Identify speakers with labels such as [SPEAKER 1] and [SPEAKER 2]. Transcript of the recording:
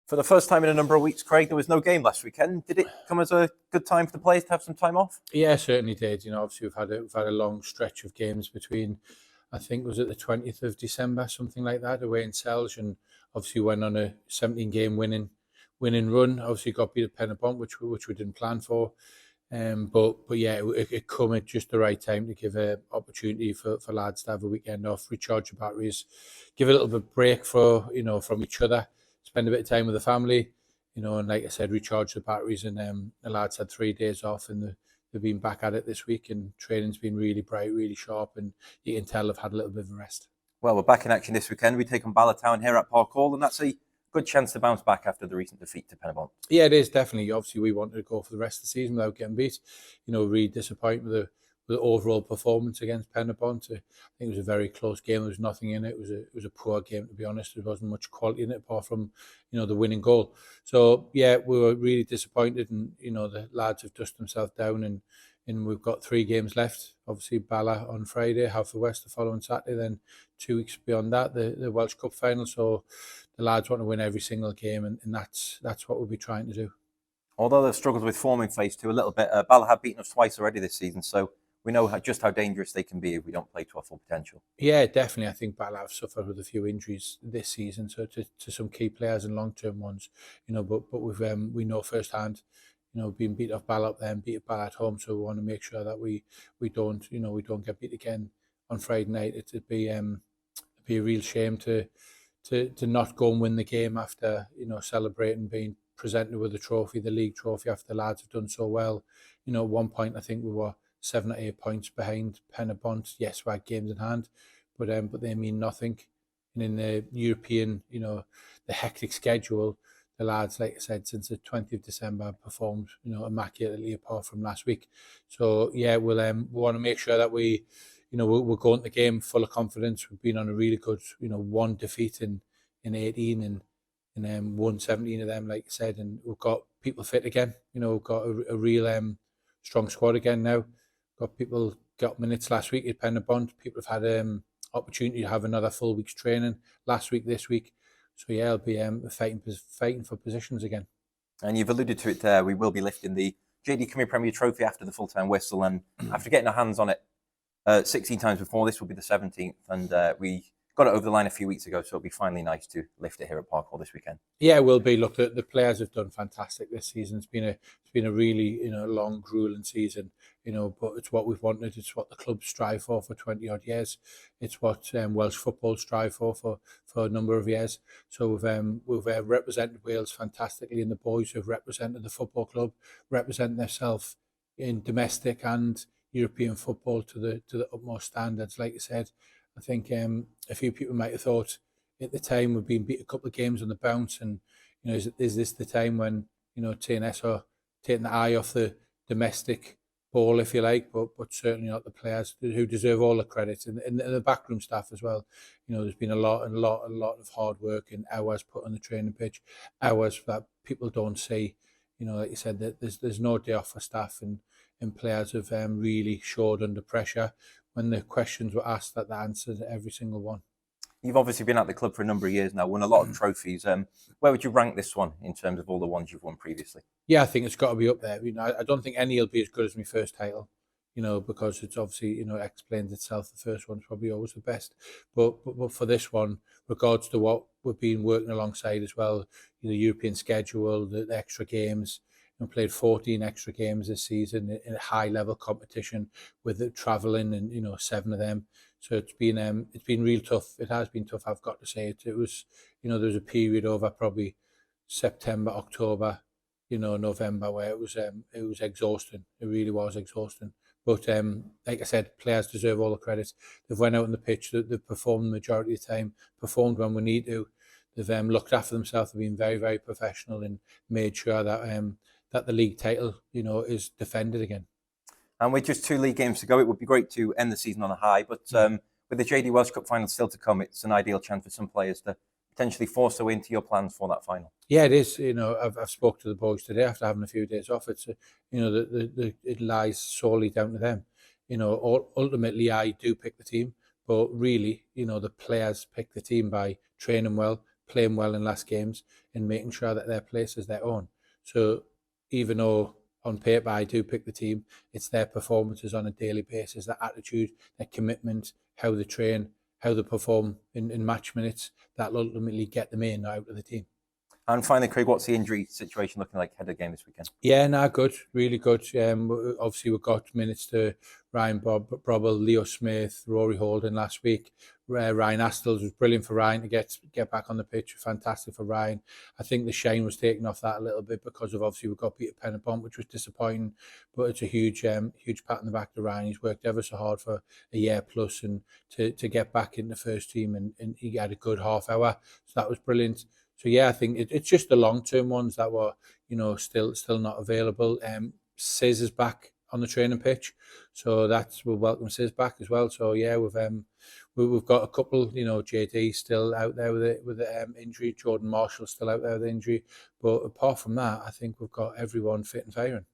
[SPEAKER 1] For the first time in a number of weeks, Craig, there was no game last weekend. Did it come as a good time for the players to have some time off?
[SPEAKER 2] Yeah, certainly did. Obviously we've had a long stretch of games between, I think was it the 20th of December, something like that, away in Selge, and obviously went on a 17-game winning run. Obviously got beat at Penabont, which we didn't plan for. But yeah, it come at just the right time to give an opportunity for lads to have a weekend off, recharge your batteries, give a little bit of break from each other, spend a bit of time with the family, and like I said, recharge the batteries. And the lads had 3 days off, and they've been back at it this week, and training's been really bright, really sharp, and you can tell they've had a little bit of a rest.
[SPEAKER 1] Well, we're back in action this weekend. We take on Bala here at Park Hall, and that's a good chance to bounce back after the recent defeat to Penabont.
[SPEAKER 2] Yeah, it is definitely. Obviously, we wanted to go for the rest of the season without getting beat. Really disappointed with the overall performance against Penabont. I think it was a very close game. There was nothing in it. It was a poor game, to be honest. There wasn't much quality in it apart from the winning goal. So yeah, we were really disappointed, and the lads have dusted themselves down, and we've got 3 games left. Obviously, Bala on Friday, Haverfordwest the following Saturday, then 2 weeks beyond that, the Welsh Cup final. So the lads want to win every single game, and that's what we'll be trying to do.
[SPEAKER 1] Although they've struggled with form in phase 2 a little bit, Bala have beaten us twice already this season, so we know just how dangerous they can be if we don't play to our full potential.
[SPEAKER 2] Yeah, definitely. I think Bala have suffered with a few injuries this season, so to some key players and long-term ones, but we know firsthand, being beat off Bala up there and beat Bala at home, so we want to make sure that we don't get beat again on Friday night. It'd be a real shame to not go and win the game after celebrating being presented with the trophy, the league trophy, after the lads have done so well. At one point I think we were 7 or 8 points behind Penabont. Yes, we had games in hand, but they mean nothing. And in the European, the hectic schedule, the lads, like I said, since the 20th of December performed, immaculately apart from last week. So yeah, we want to make sure that we're going to the game full of confidence. We've been on a really good, 1 defeat in 18 and won 17 of them, like I said, and we've got people fit again. We've got a real strong squad again now. Got minutes last week at Penabont. People have had opportunity to have another full week's training last week, this week. So yeah, I'll be fighting for positions again.
[SPEAKER 1] And you've alluded to it there. We will be lifting the JD Cymru Premier Trophy after the full-time whistle, and after getting our hands on it 16 times before, this will be the 17th, and we got it over the line a few weeks ago, so it'll be finally nice to lift it here at Park Hall this weekend.
[SPEAKER 2] Yeah, it will be. Look, the players have done fantastic this season. It's been a really long, grueling season. But it's what we've wanted. It's what the club strive for 20 odd years. It's what Welsh football strive for a number of years. So we've represented Wales fantastically, and the boys who've represented the football club representing themselves in domestic and European football to the utmost standards. Like I said, I think a few people might have thought at the time we've been beat a couple of games on the bounce, and is this the time when TNS are taking the eye off the domestic ball, if you like, but certainly not the players who deserve all the credit, and the backroom staff as well. There's been a lot of hard work and hours put on the training pitch, hours that people don't see. Like you said, that there's no day off for staff, and players have really showed under pressure. When the questions were asked, that they answered every single one.
[SPEAKER 1] You've obviously been at the club for a number of years now, won a lot of trophies. Where would you rank this one in terms of all the ones you've won previously?
[SPEAKER 2] Yeah, I think it's got to be up there. I don't think any will be as good as my first title, because it's obviously, explains itself. The first one's probably always the best. But for this one, regards to what we've been working alongside as well, the European schedule, the extra games, played 14 extra games this season in a high-level competition with it travelling, and 7 of them. So it's been real tough. It has been tough, I've got to say. It was, there was a period over probably September, October, November, where it was exhausting. It really was exhausting. But like I said, players deserve all the credit. They've went out on the pitch. They've performed the majority of the time. Performed when we need to. They've looked after themselves. They've been very, very professional and made sure that that the league title, is defended again.
[SPEAKER 1] And with just 2 league games to go, it would be great to end the season on a high. But with the JD Welsh Cup final still to come, it's an ideal chance for some players to potentially force their way into your plans for that final.
[SPEAKER 2] Yeah, it is. I've spoke to the boys today after having a few days off. It's it lies solely down to them. Ultimately, I do pick the team, but really, the players pick the team by training well, playing well in last games and making sure that their place is their own. So even though on paper I do pick the team, it's their performances on a daily basis, their attitude, their commitment, how they train, how they perform in match minutes that will ultimately get them in or out of the team.
[SPEAKER 1] And finally, Craig, what's the injury situation looking like ahead of the game this weekend?
[SPEAKER 2] Yeah, good, really good. Obviously, we've got minutes to Ryan Brobble, Leo Smith, Rory Holden last week. Ryan Astles was brilliant for Ryan to get back on the pitch. Fantastic for Ryan. I think the shine was taken off that a little bit because of obviously we've got Peter Pennapont, which was disappointing, but it's a huge pat on the back to Ryan. He's worked ever so hard for a year plus, and to get back in the first team, and he had a good half hour, so that was brilliant. So yeah, I think it's just the long-term ones that were, still not available. Sis is back on the training pitch, so we'll welcome Sis back as well. So yeah, we've got a couple, JD still out there with the injury, Jordan Marshall still out there with injury, but apart from that, I think we've got everyone fit and firing.